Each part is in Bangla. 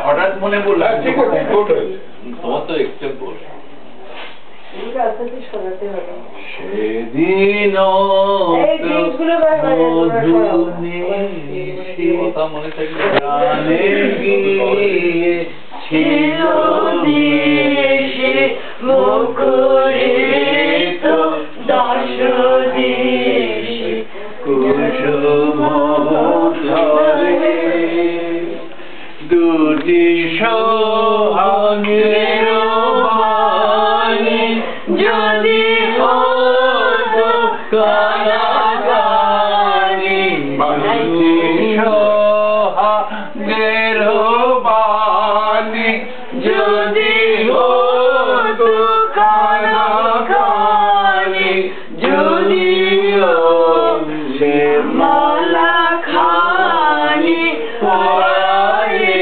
হঠাৎ মনে পড়লো তোমার তো এক্সেপ্ট বল সেদিন কথা মনে থাকলে ছিল দেশে মুখরিত দশ দেশে কুসুম ধরে দুটি সোহাগের বাণী যদি হতো কারাগারি দুটি সোহাগের বাণী যদি হতো কারাগারি যদিও সে মালা খানি পরায়ে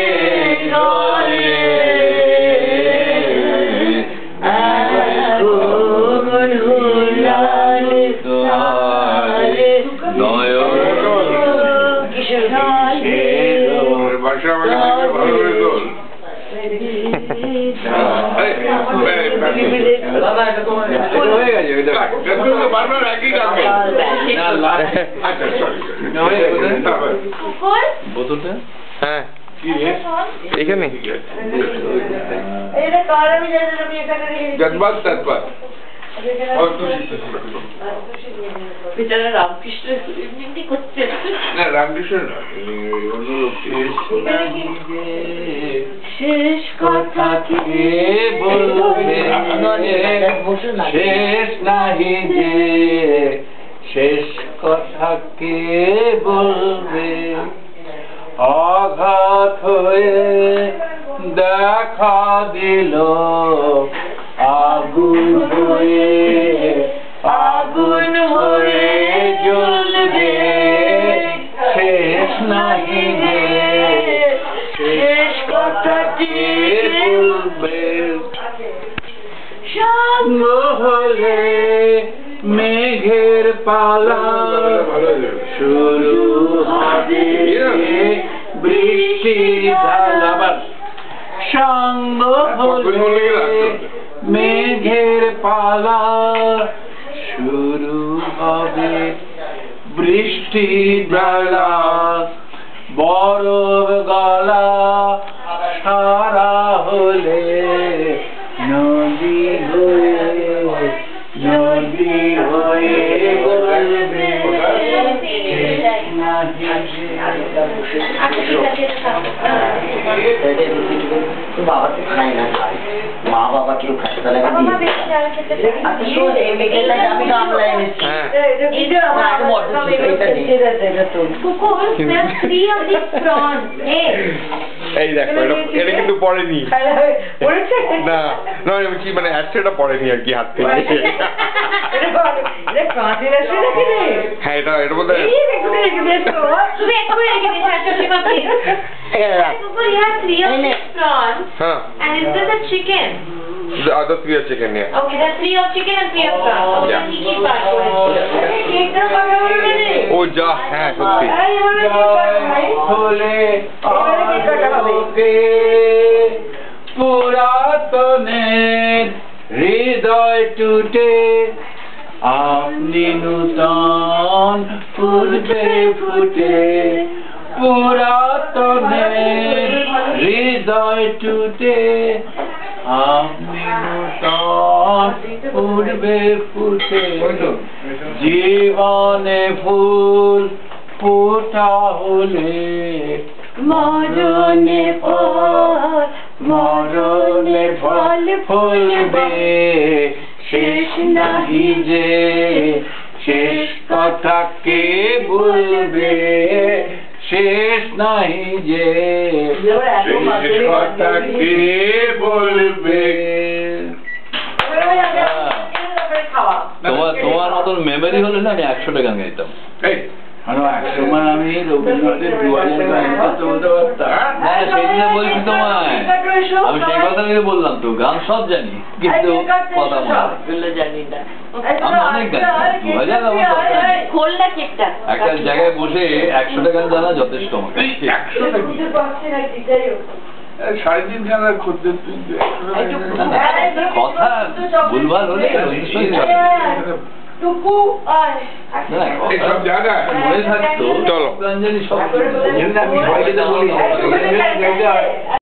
গলে আগুন হুলালে তারে নয়ন কিশোর ভাষা মানে ভালো করে তোল বোতলটা হ্যাঁ এখানে রামকৃষ্ণ করছে না রামকৃষ্ণ শেষ কথা কি বলবে শেষ নাহি যে শেষ কথা কে বলবে আঘাত হয়ে দেখা দিল আগুন হয়ে জ্বলবে শেষ নাহি যে শেষ কথা কে বলবে হলে মেঘের পালা শুরু হবে বৃষ্টি ঢালা সঙ্গ হলে মেঘের পালা শুরু হবে বৃষ্টি ঢালা বরফ গলা সারা হলে নদী হয়ে বলবে বাবা তো খায় না খায় মা বাবা কেউ খায় তাহলে এই দেখো এটা কিন্তু পড়েনি না কি মানে অ্যাডটা পড়েনি আর কি হাত থেকে হ্যাঁ এটা বলতে and is this a chicken? The other 3 are chicken, yeah. Okay, there's 3 of chicken and 3 of prawns. Okay, Yeah. Kiki part ও যা হ্যাঁ সত্যি পুরাতনের হৃদয় টুটে আপনি নূতন পূর্বে ফুটে পুরাতনের হৃদয় টুটে আপনি নূতন পূর্বে ফুটে জীবনে ফুল ফোটা হলে মরণে ফল ফলবে শেষ নাহি যে শেষ কথা কে বলবে শেষ নাহি যে শেষ কথা কে বলবে তোমার মতন মেমোরি হলে না আমি 100 টাকা গাইতাম। একসময় আমি রবীন্দ্রনাথের 2000 গানটা চলতে পারতাম। হ্যাঁ সেদিনে বলছি তোমায়, আমি সেই কথা নিয়ে বললাম তো, গান সব জানি কিন্তু কথা মনে হয়। এগুলো জানি না। আমি অনেক গান 2000 আমার সব জানি। খোলটা কেকটা একটা জায়গায় বসে 100টা গান জানা যথেষ্ট আমার কাছে। 100টা কি? 3.5 খানা করতে তুই 100টা কথা ভুলভাল হলে নিশ্চয়ই টুকু না, সব জানা মনে থাকতো চলো। গান জানি সব আমি সবাইকে তো বলি